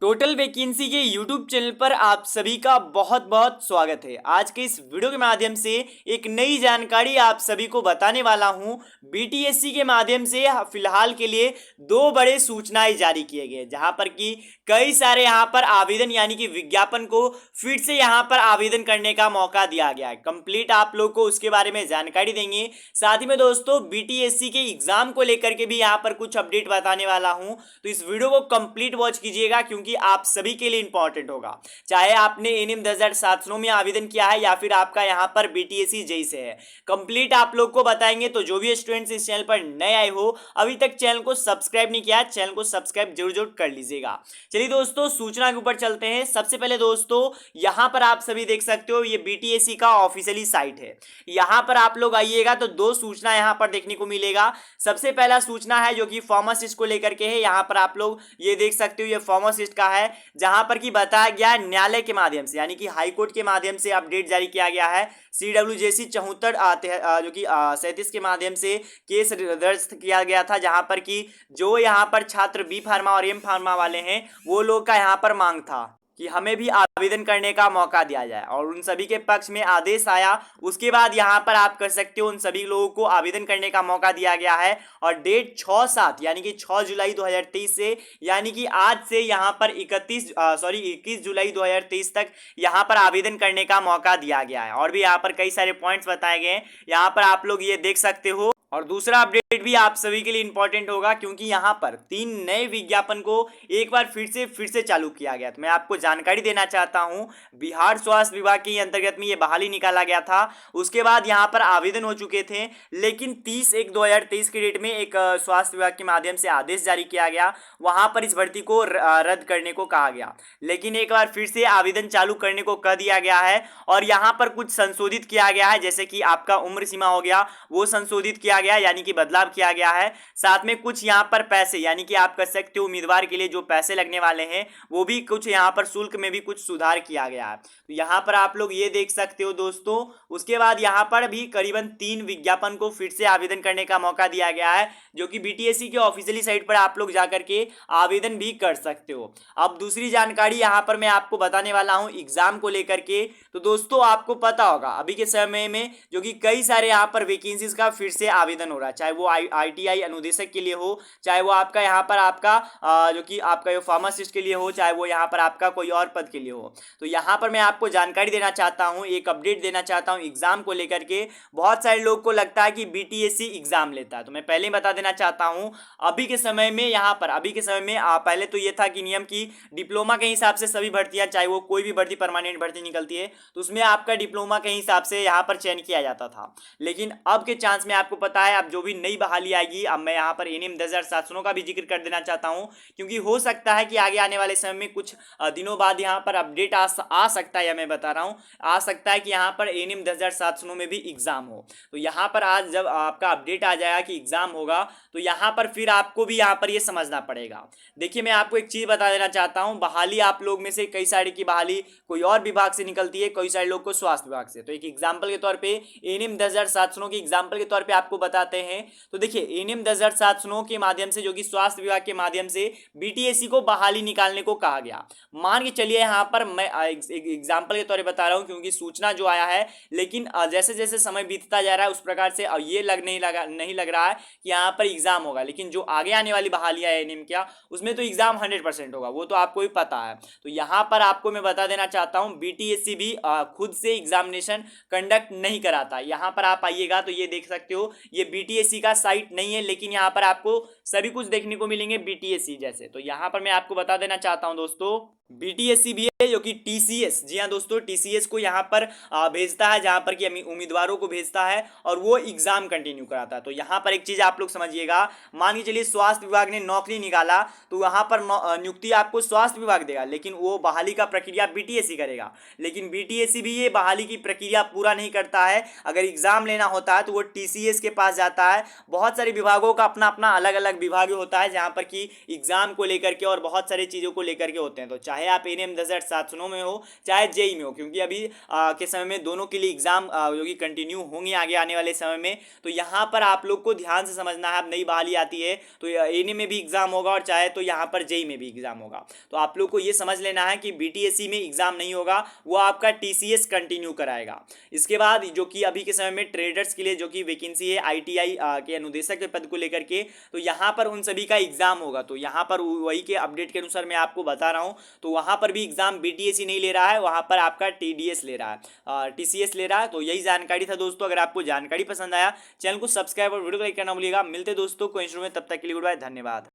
Total vacancy के YouTube channel पर आप सभी का बहुत बहुत स्वागत है। आज के इस वीडियो के माध्यम से एक नई जानकारी आप सभी को बताने वाला हूं। बीटीएससी के माध्यम से फिलहाल के लिए दो बड़े सूचनाएं जारी किए गए, जहां पर कि कई सारे यहां पर आवेदन यानी कि विज्ञापन को फिर से यहां पर आवेदन करने का मौका दिया गया है। कंप्लीट आप लोग को उसके बारे में जानकारी देंगे। साथ ही में दोस्तों बीटीएससी के एग्जाम को लेकर के भी यहां पर कुछ अपडेट बताने वाला हूं, तो इस वीडियो को कंप्लीट वॉच कीजिएगा क्योंकि आप सभी के लिए इंपॉर्टेंट होगा। चाहे आपने एनएम 2007 में आवेदन किया है या फिर आपका यहां पर बीटीएससी जेई से है, कंप्लीट आप लोग को बताएंगे। तो जो भी स्टूडेंट्स इस चैनल पर नए आए हो, अभी तक चैनल को सब्सक्राइब नहीं किया, चैनल को सब्सक्राइब जरूर कर लीजिएगा। चलिए दोस्तों सूचना के ऊपर चलते हैं। सबसे पहले दोस्तों यहां पर आप सभी देख सकते हो, ये बीटीएससी का ऑफिशियली साइट है। यहां पर आप लोग आइएगा तो दो सूचना यहां पर देखने को मिलेगा। सबसे पहला सूचना है जो कि फार्मासिस्ट को लेकर के है। यहां पर आप लोग ये देख सकते हो, ये फार्मासिस्ट का है, जहां पर कि बताया गया है न्यायालय के माध्यम से यानी कि हाई कोर्ट के माध्यम से अपडेट जारी किया गया है। CWJC 74 जो कि 37 के माध्यम से केस दर्ज किया गया था, जहां पर कि जो यहां पर छात्र बी फार्मा और एम फार्मा वाले हैं वो लोग का यहां पर मांग था कि हमें भी आवेदन करने का मौका दिया जाए, और उन सभी के पक्ष में आदेश आया। उसके बाद यहां पर आप कर सकते हो, उन सभी लोगों को आवेदन करने का मौका दिया गया है। और डेट 6/7 यानी कि 6 जुलाई 2023 से, यानी कि आज से यहां पर 21 जुलाई 2023 तक यहां पर आवेदन करने का मौका दिया गया है। और भी यहां पर कई सारे पॉइंट्स बताए गए हैं, यहां पर आप लोग ये देख सकते हो। और दूसरा अपडेट भी आप सभी के लिए इंपॉर्टेंट होगा क्योंकि यहां पर 3 नए विज्ञापन को एक बार फिर से चालू किया गया। तो मैं आपको जानकारी देना चाहता हूं, बिहार स्वास्थ्य विभाग के अंतर्गत में ये बहाली निकाला गया था। उसके बाद यहां पर आवेदन हो चुके थे, लेकिन 30/1/2023 के डेट में एक स्वास्थ्य विभाग के माध्यम से आदेश जारी किया गया, वहां पर इस भर्ती को रद्द करने को कहा गया। लेकिन एक बार फिर से आवेदन चालू करने को कह दिया गया है, और यहां पर कुछ संशोधित किया गया है, जैसे कि आपका उम्र सीमा हो गया वो संशोधित किया गया यानी कि बदलाव किया गया है। साथ में कुछ यहां पर पैसे यानी कि आप कह सकते हो उम्मीदवार के लिए जो पैसे लगने वाले हैं वो भी कुछ यहां पर शुल्क में भी कुछ सुधार किया गया है। तो यहां पर आप लोग ये देख सकते हो दोस्तों। उसके बाद यहां पर भी करीबन 3 विज्ञापन को फिर से आवेदन करने का मौका दिया गया है, जो कि बीटीएससी के ऑफिशियली साइट पर आप लोग जाकर के आवेदन भी कर सकते हो। अब दूसरी जानकारी यहां पर मैं आपको बताने वाला हूं एग्जाम को लेकर के। तो दोस्तों आपको पता होगा अभी के समय में जो कि कई सारे यहां पर वैकेंसीज का फिर से आवेदन हो रहा है, चाहे वो ITI अनुदेशक के लिए हो, चाहे वो आपका यहाँ पर आपका जो कि आपका फार्मासिस्ट के लिए हो, चाहे वो यहाँ पर आपका कोई और पद के लिए हो। तो यहाँ पर मैं आपको जानकारी देना चाहता हूँ, एक अपडेट देना चाहता हूँ एग्जाम को लेकर के। बहुत सारे लोग को लगता है कि बीटीएससी एग्जाम लेता है, तो मैं पहले ही बता देना चाहता हूँ अभी के समय में पहले तो ये था कि नियम की डिप्लोमा के हिसाब से सभी भर्तियां, चाहे वो कोई भी भर्ती परमानेंट भर्ती निकलती है तो उसमें आपका डिप्लोमा के हिसाब से यहाँ पर चयन किया जाता था। लेकिन अब के चांस में आपको पता है अब जो भी नई बहाली आएगी, अब मैं यहाँ पर एनएम 2007 का भी जिक्र कर देना चाहता हूँ, क्योंकि हो सकता है कि आगे आने वाले समय में कुछ दिनों बाद यहाँ पर अपडेट आ सकता है, या मैं बता रहा हूँ आ सकता है कि यहाँ पर एनएम 2007 में भी एग्जाम हो। तो यहाँ पर आज जब आपका अपडेट आ जाएगा कि एग्जाम होगा, तो यहाँ पर फिर आपको भी यहाँ पर ये समझना पड़ेगा। देखिए मैं आपको एक चीज बता देना चाहता हूँ, बहाली आप लोग में से कई सारे की बहाली कोई और विभाग से निकलती है, कई सारे लोग को स्वास्थ्य विभाग से। तो एक एग्जाम्पल के तौर पर एनएम 2007 की एग्जाम्पल के तौर पर आपको बताते हैं। तो देखिए एनएम 2007 के माध्यम से जो कि स्वास्थ्य विभाग के माध्यम से बीटीएससी को बहाली निकालने को कहा गया। मान के चलिए यहाँ पर मैं एग्जाम्पल के तौर पर बता रहा हूँ क्योंकि सूचना जो आया है, लेकिन जैसे जैसे समय बीतता जा रहा है उस प्रकार से ये नहीं लग रहा है कि यहाँ पर एग्जाम होगा। लेकिन जो आगे आने वाली बहालियां है एनएम क्या, उसमें तो एग्जाम 100% होगा, वो तो आपको भी पता है। तो यहाँ पर आपको मैं बता देना चाहता हूँ बीटीएससी भी खुद से एग्जामिनेशन कंडक्ट नहीं कराता। यहाँ पर आप आइएगा तो ये देख सकते हो, ये बीटीएससी का साइट नहीं है, लेकिन यहाँ पर आपको सभी कुछ देखने को मिलेंगे बीटीएससी जैसे। तो यहाँ पर मैं आपको बता देना चाहता हूँ दोस्तों, बीटीएससी भी है जो कि टीसीएस, जी हाँ दोस्तों, टीसीएस को यहाँ पर भेजता है, जहाँ पर कि उम्मीदवारों को भेजता है और वो एग्जाम कंटिन्यू कराता है। तो यहाँ पर एक चीज आप लोग समझिएगा, मान के चलिए स्वास्थ्य विभाग ने नौकरी निकाला तो वहाँ पर नियुक्ति आपको स्वास्थ्य विभाग देगा, लेकिन वो बहाली का प्रक्रिया बीटीएससी करेगा। लेकिन बीटीएससी भी ये बहाली की प्रक्रिया पूरा नहीं करता है, अगर एग्जाम लेना होता है तो वो टीसीएस के पास जाता है। बहुत सारे विभागों का अपना अपना अलग अलग विभाग होता है जहाँ पर कि एग्जाम को लेकर के और बहुत सारी चीज़ों को लेकर के होते हैं। तो चाहे चाहे आप एनएम 10,709 में हो चाहे जेई में हो, क्योंकि अभी के समय में दोनों के लिए एग्जाम जो कि कंटिन्यू होंगे आगे आने वाले समय में। तो यहाँ पर आप लोग को ध्यान से समझना है, अब नई बहाली आती है तो एनएम में भी एग्जाम होगा और चाहे तो यहाँ पर जेई में भी एग्जाम होगा। तो आप लोग को ये समझ लेना है कि बीटीएससी में एग्जाम नहीं होगा, वो आपका टीसीएस कंटिन्यू कराएगा। इसके बाद जो कि अभी के समय में ट्रेडर्स के लिए जो कि वैकेंसी है आईटीआई के अनुदेशक के पद को लेकर के, तो यहाँ पर उन सभी का एग्जाम होगा। तो यहाँ पर वही के अपडेट के अनुसार मैं आपको बता रहा हूँ, तो वहाँ पर भी एग्जाम बीटीएससी नहीं ले रहा है, वहाँ पर आपका टीडीएस ले रहा है, टीसीएस ले रहा है। तो यही जानकारी था दोस्तों। अगर आपको जानकारी पसंद आया, चैनल को सब्सक्राइब और वीडियो को लाइक करना भूलिएगा। मिलते दोस्तों को इंस्टॉल में, तब तक के लिए गुड बाय, धन्यवाद।